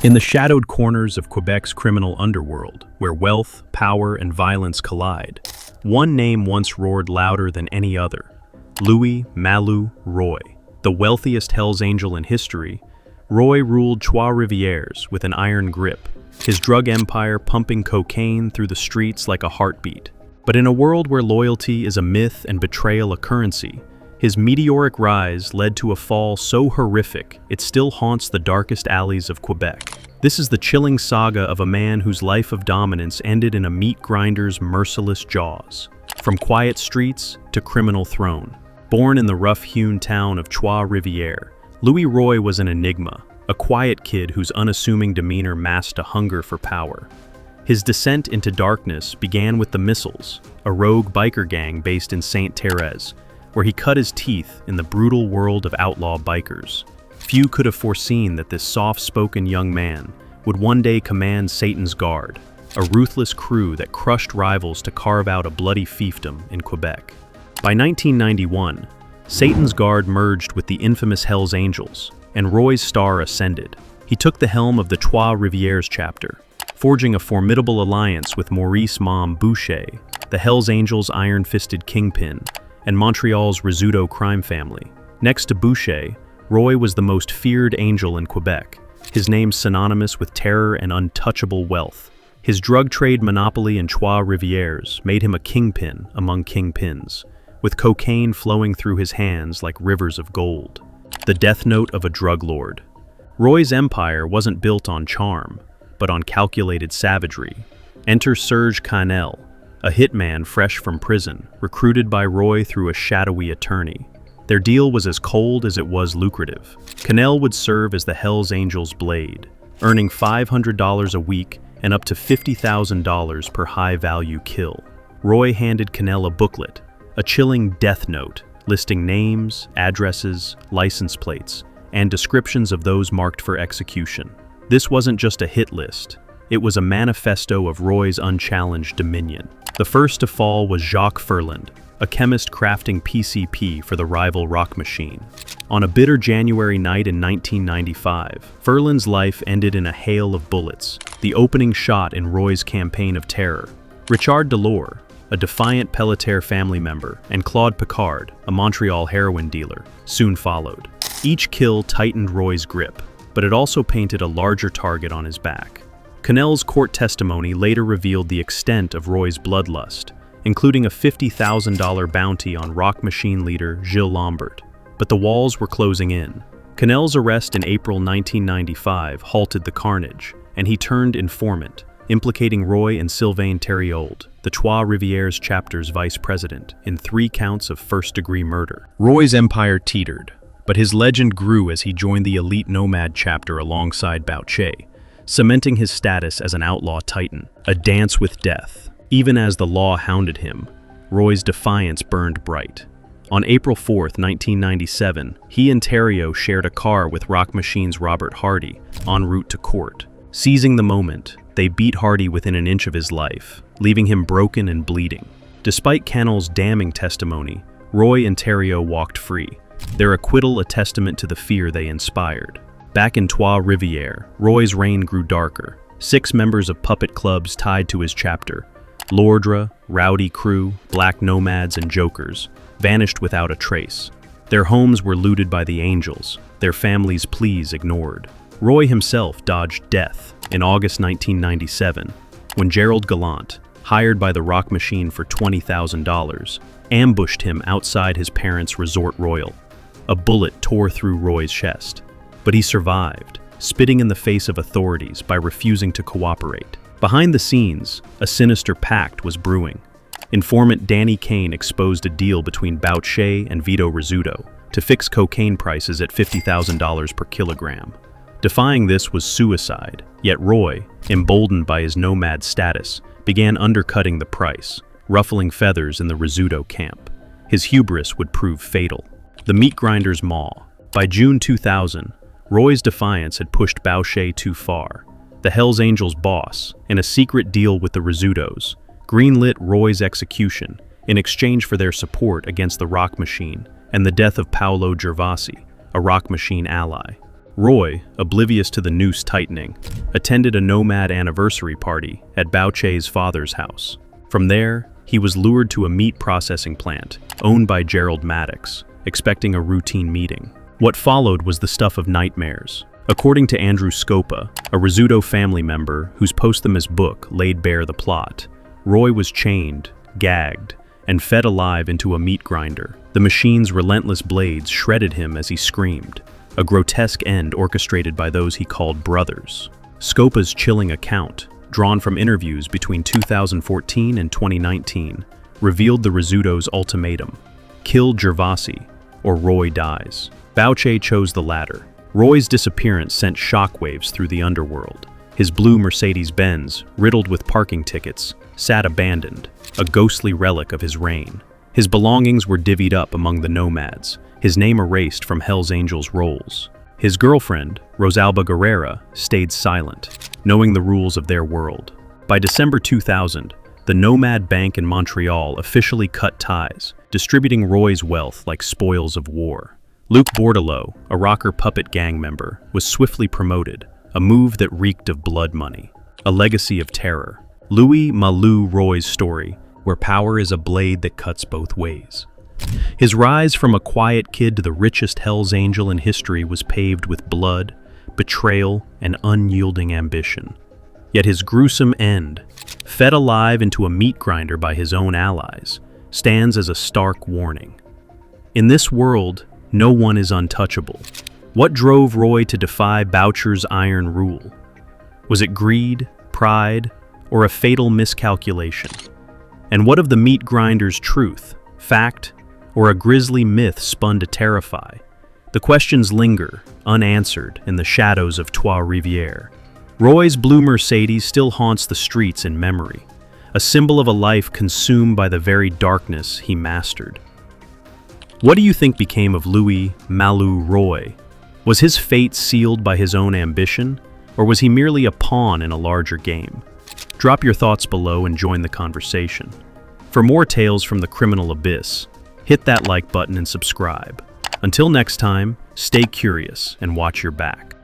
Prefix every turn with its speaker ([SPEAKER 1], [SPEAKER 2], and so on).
[SPEAKER 1] In the shadowed corners of Quebec's criminal underworld, where wealth, power, and violence collide, one name once roared louder than any other: Louis Malou Roy. The wealthiest Hells Angel in history, Roy ruled Trois-Rivières with an iron grip, his drug empire pumping cocaine through the streets like a heartbeat. But in a world where loyalty is a myth and betrayal a currency, his meteoric rise led to a fall so horrific it still haunts the darkest alleys of Quebec. This is the chilling saga of a man whose life of dominance ended in a meat grinder's merciless jaws. From quiet streets to criminal throne. Born in the rough-hewn town of Trois-Rivières, Louis Roy was an enigma, a quiet kid whose unassuming demeanor masked a hunger for power. His descent into darkness began with the Missiles, a rogue biker gang based in Sainte-Thérèse, where he cut his teeth in the brutal world of outlaw bikers. Few could have foreseen that this soft-spoken young man would one day command Satan's Guard, a ruthless crew that crushed rivals to carve out a bloody fiefdom in Quebec. By 1991, Satan's Guard merged with the infamous Hells Angels, and Roy's star ascended. He took the helm of the Trois-Rivières chapter, forging a formidable alliance with Maurice Mom Boucher, the Hells Angels' iron-fisted kingpin, and Montreal's Rizzuto crime family. Next to Boucher, Roy was the most feared angel in Quebec, his name synonymous with terror and untouchable wealth. His drug trade monopoly in Trois-Rivières made him a kingpin among kingpins, with cocaine flowing through his hands like rivers of gold. The death note of a drug lord. Roy's empire wasn't built on charm, but on calculated savagery. Enter Serge Canel, a hitman fresh from prison, recruited by Roy through a shadowy attorney. Their deal was as cold as it was lucrative. Canel would serve as the Hells Angels' blade, earning $500 a week and up to $50,000 per high-value kill. Roy handed Canel a booklet, a chilling death note, listing names, addresses, license plates, and descriptions of those marked for execution. This wasn't just a hit list. It was a manifesto of Roy's unchallenged dominion. The first to fall was Jacques Ferland, a chemist crafting PCP for the rival Rock Machine. On a bitter January night in 1995, Ferland's life ended in a hail of bullets, the opening shot in Roy's campaign of terror. Richard Delors, a defiant Pelletier family member, and Claude Picard, a Montreal heroin dealer, soon followed. Each kill tightened Roy's grip, but it also painted a larger target on his back. Canel's court testimony later revealed the extent of Roy's bloodlust, including a $50,000 bounty on Rock Machine leader Gilles Lambert. But the walls were closing in. Canel's arrest in April 1995 halted the carnage, and he turned informant, implicating Roy and Sylvain Thériault, the Trois-Rivières chapter's vice president, in 3 counts of first-degree murder. Roy's empire teetered, but his legend grew as he joined the elite nomad chapter alongside Boucher, cementing his status as an outlaw titan, a dance with death. Even as the law hounded him, Roy's defiance burned bright. On April 4, 1997, he and Thériault shared a car with Rock Machine's Robert Hardy, en route to court. Seizing the moment, they beat Hardy within an inch of his life, leaving him broken and bleeding. Despite Canel's damning testimony, Roy and Thériault walked free, their acquittal a testament to the fear they inspired. Back in Trois-Rivières, Roy's reign grew darker. 6 members of puppet clubs tied to his chapter, L'Ordre, Rowdy Crew, Black Nomads, and Jokers, vanished without a trace. Their homes were looted by the Angels, their families' pleas ignored. Roy himself dodged death in August 1997, when Gerald Gallant, hired by the Rock Machine for $20,000, ambushed him outside his parents' Resort Royal. A bullet tore through Roy's chest, but he survived, spitting in the face of authorities by refusing to cooperate. Behind the scenes, a sinister pact was brewing. Informant Danny Kane exposed a deal between Boucher and Vito Rizzuto to fix cocaine prices at $50,000 per kilogram. Defying this was suicide, yet Roy, emboldened by his nomad status, began undercutting the price, ruffling feathers in the Rizzuto camp. His hubris would prove fatal. The meat grinder's maw. By June 2000, Roy's defiance had pushed Boucher too far. The Hells Angels' boss, in a secret deal with the Rizzutos, greenlit Roy's execution in exchange for their support against the Rock Machine and the death of Paolo Gervasi, a Rock Machine ally. Roy, oblivious to the noose tightening, attended a nomad anniversary party at Bao father's house. From there, he was lured to a meat processing plant owned by Gerald Maddox, expecting a routine meeting. What followed was the stuff of nightmares. According to Andrew Scopa, a Rizzuto family member whose posthumous book laid bare the plot, Roy was chained, gagged, and fed alive into a meat grinder. The machine's relentless blades shredded him as he screamed, a grotesque end orchestrated by those he called brothers. Scopa's chilling account, drawn from interviews between 2014 and 2019, revealed the Rizzuto's ultimatum: kill Gervasi, or Roy dies. Bao chose the latter. Roy's disappearance sent shockwaves through the underworld. His blue Mercedes-Benz, riddled with parking tickets, sat abandoned, a ghostly relic of his reign. His belongings were divvied up among the nomads, his name erased from Hell's Angels' rolls. His girlfriend, Rosalba Guerrera, stayed silent, knowing the rules of their world. By December 2000, the Nomad Bank in Montreal officially cut ties, distributing Roy's wealth like spoils of war. Luc Bordelot, a rocker puppet gang member, was swiftly promoted, a move that reeked of blood money, a legacy of terror. Louis Malou Roy's story, where power is a blade that cuts both ways. His rise from a quiet kid to the richest Hell's Angel in history was paved with blood, betrayal, and unyielding ambition. Yet his gruesome end, fed alive into a meat grinder by his own allies, stands as a stark warning. In this world, no one is untouchable. What drove Roy to defy Boucher's iron rule? Was it greed, pride, or a fatal miscalculation? And what of the meat grinder's truth, fact, or a grisly myth spun to terrify? The questions linger, unanswered, in the shadows of Trois-Rivières. Roy's blue Mercedes still haunts the streets in memory, a symbol of a life consumed by the very darkness he mastered. What do you think became of Louis Malou Roy? Was his fate sealed by his own ambition, or was he merely a pawn in a larger game? Drop your thoughts below and join the conversation. For more tales from the criminal abyss, hit that like button and subscribe. Until next time, stay curious and watch your back.